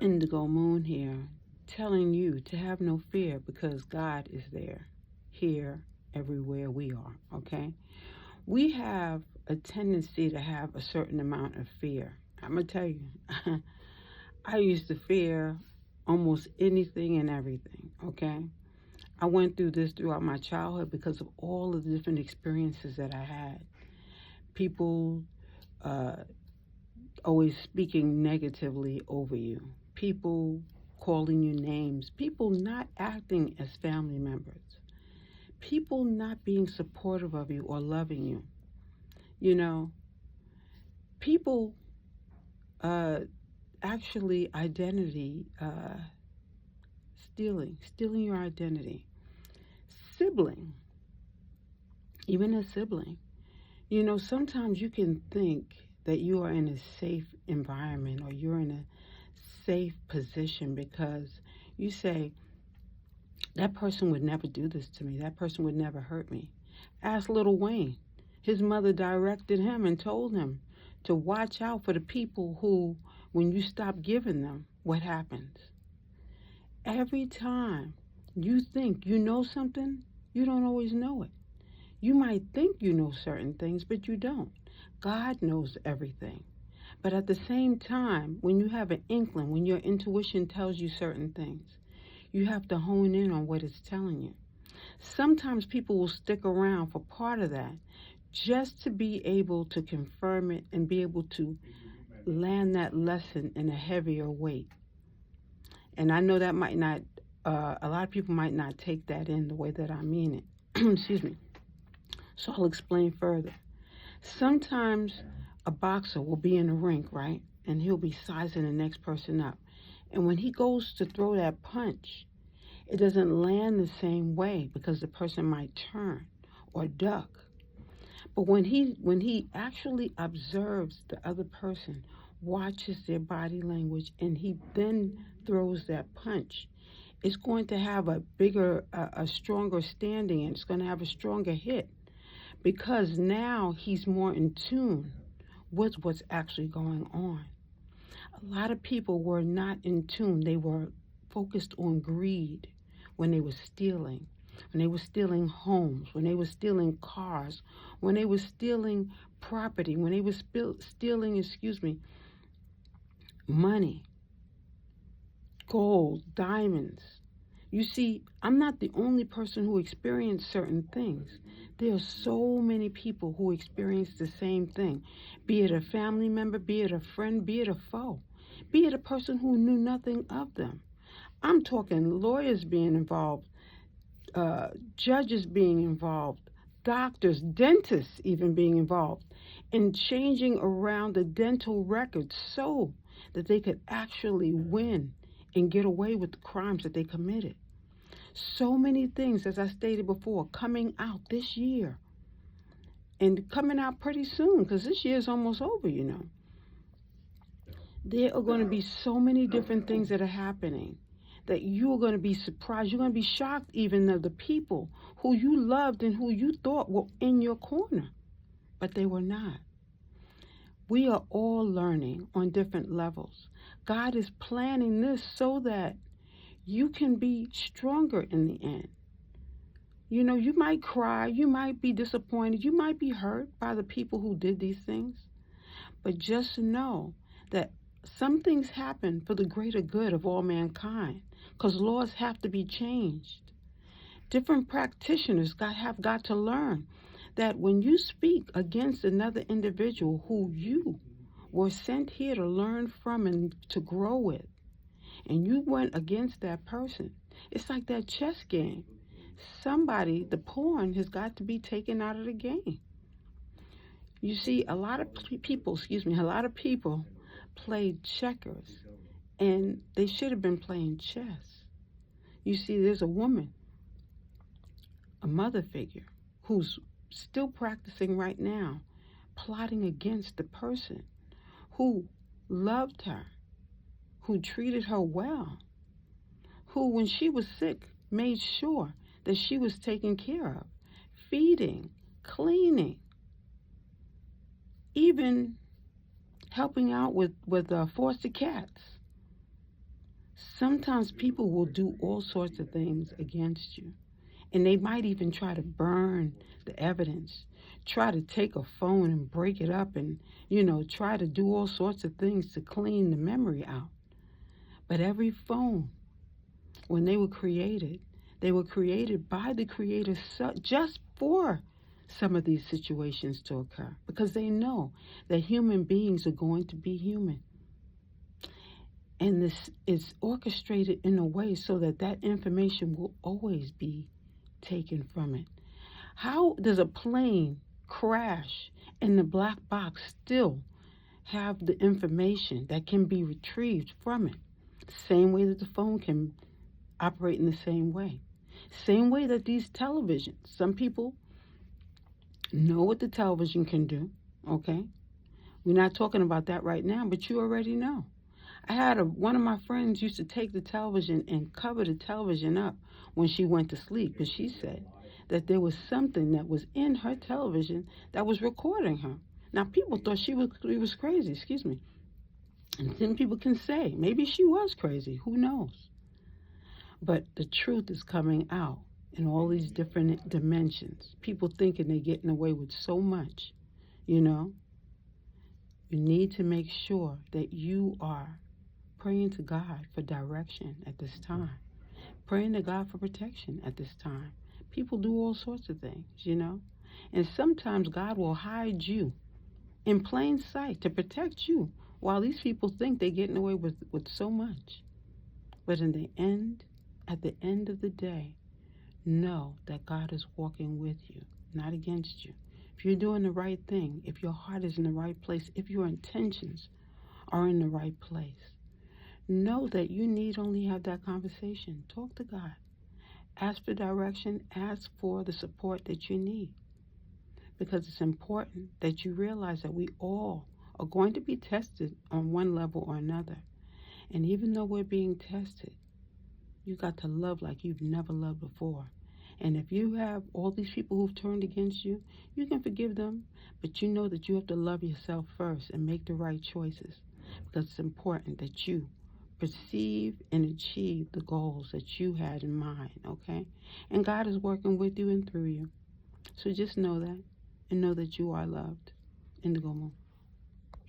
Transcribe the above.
Indigo Moon here, telling you to have no fear because God is there, here, everywhere we are, okay? We have a tendency to have a certain amount of fear. I'm going to tell you, I used to fear almost anything and everything, okay? I went through this throughout my childhood because of all of the different experiences that I had. People uh, always speaking negatively over you, people calling you names, people not acting as family members, people not being supportive of you or loving you. You know, people uh, actually identity stealing your identity. Sibling, even a sibling. You know, sometimes you can think that you are in a safe environment or you're in a safe position because you say, that person would never do this to me. That person would never hurt me. Ask Little Wayne. His mother directed him and told him to watch out for the people who, when you stop giving them, what happens? Every time you think you know something, you don't always know it. You might think you know certain things, but you don't. God knows everything. But at the same time, when you have an inkling, when your intuition tells you certain things, you have to hone in on what it's telling you. Sometimes people will stick around for part of that just to be able to confirm it and be able to land that lesson in a heavier weight. And I know that might not, a lot of people might not take that in the way that I mean it. Excuse me. So I'll explain further. Sometimes a boxer will be in the rink, right? And he'll be sizing the next person up. And when he goes to throw that punch, it doesn't land the same way because the person might turn or duck. But when he actually observes the other person, watches their body language, and he then throws that punch, it's going to have a bigger, a stronger standing, and it's going to have a stronger hit because now he's more in tune with what's actually going on. A lot of people were not in tune. They were focused on greed when they were stealing, when they were stealing homes, when they were stealing cars, when they were stealing property, when they were stealing, money, gold, diamonds. You see, I'm not the only person who experienced certain things. There are so many people who experience the same thing, be it a family member, be it a friend, be it a foe, be it a person who knew nothing of them. I'm talking lawyers being involved, judges being involved, doctors, dentists even being involved, in changing around the dental records so that they could actually win and get away with the crimes that they committed. So many things, as I stated before, coming out this year and coming out pretty soon because this year is almost over, you know. There are going to be so many different things that are happening that you're going to be surprised. You're going to be shocked even of the people who you loved and who you thought were in your corner, but they were not. We are all learning on different levels. God is planning this so that you can be stronger in the end. You know, you might cry, you might be disappointed, you might be hurt by the people who did these things, but just know that some things happen for the greater good of all mankind because laws have to be changed. Different practitioners have got to learn that when you speak against another individual who you were sent here to learn from and to grow with, and you went against that person, it's like that chess game. Somebody, the pawn, has got to be taken out of the game. You see, a lot of people played checkers, and they should have been playing chess. You see, there's a woman, a mother figure, who's still practicing right now, plotting against the person who loved her, who treated her well, who, when she was sick, made sure that she was taken care of, feeding, cleaning, even helping out with foster cats. Sometimes people will do all sorts of things against you. And they might even try to burn the evidence, try to take a phone and break it up and, try to do all sorts of things to clean the memory out. But every phone, when they were created by the Creator just for some of these situations to occur, because they know that human beings are going to be human. And this is orchestrated in a way so that that information will always be taken from it. How does a plane crash and the black box still have the information that can be retrieved from it? Same way that the phone can operate in the same way. Same way that these televisions, some people know what the television can do, okay? We're not talking about that right now, but you already know. I had one of my friends used to take the television and cover the television up when she went to sleep, because she said that there was something that was in her television that was recording her. Now, people thought she was crazy, excuse me. And then people can say, maybe she was crazy, who knows? But the truth is coming out in all these different dimensions. People thinking they're getting away with so much, You need to make sure that you are praying to God for direction at this time, praying to God for protection at this time. People do all sorts of things, And sometimes God will hide you in plain sight to protect you while these people think they're getting away with so much. But at the end of the day, know that God is walking with you, not against you. If you're doing the right thing, if your heart is in the right place, if your intentions are in the right place, know that you need only have that conversation. Talk to God. Ask for direction. Ask for the support that you need. Because it's important that you realize that we all are going to be tested on one level or another. And even though we're being tested, you got to love like you've never loved before. And if you have all these people who've turned against you, you can forgive them. But you know that you have to love yourself first and make the right choices. Because it's important that you perceive and achieve the goals that you had in mind, okay? And God is working with you and through you. So just know that, and know that you are loved. Indigo Moon.